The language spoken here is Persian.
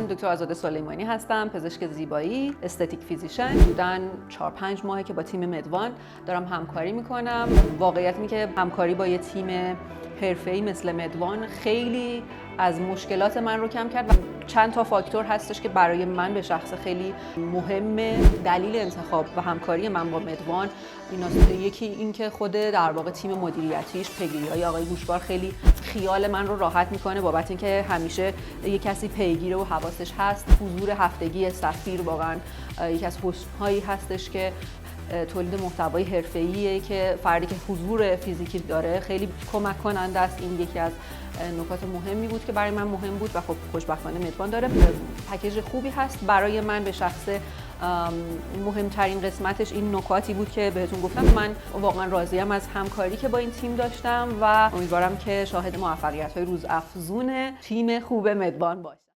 من دکتر آزاده سلیمانی هستم، پزشک زیبایی، استتیک فیزیشن. حدوداً 4-5 ماهه که با تیم مدوان دارم همکاری میکنم. واقعیت اینه که همکاری با یه تیم حرفه‌ای مثل مدوان خیلی از مشکلات من رو کم کرد و چند تا فاکتور هستش که برای من به شخص خیلی مهمه. دلیل انتخاب و همکاری من با مدوان یکی این که خود در واقع تیم مدیریتیش پیگیری‌های آقای گوشبار خیلی خیال من رو راحت میکنه بابت اینکه همیشه یک کسی پیگیره و حواسش هست. حضور هفتگی سفیر واقعا یکی از حسن‌هایی هستش که تولید محتوای حرفه‌ایه که فردی که حضور فیزیکی داره خیلی کمک کننده است. این یکی از نکات مهمی بود که برای من مهم بود و خب خوشبختانه مدوان داره. پکیج خوبی هست برای من به شخص. مهمترین قسمتش این نکاتی بود که بهتون گفتم. من واقعا راضیم از همکاری که با این تیم داشتم و امیدوارم که شاهد موفقیت‌های روزافزون تیم خوب مدوان باشم.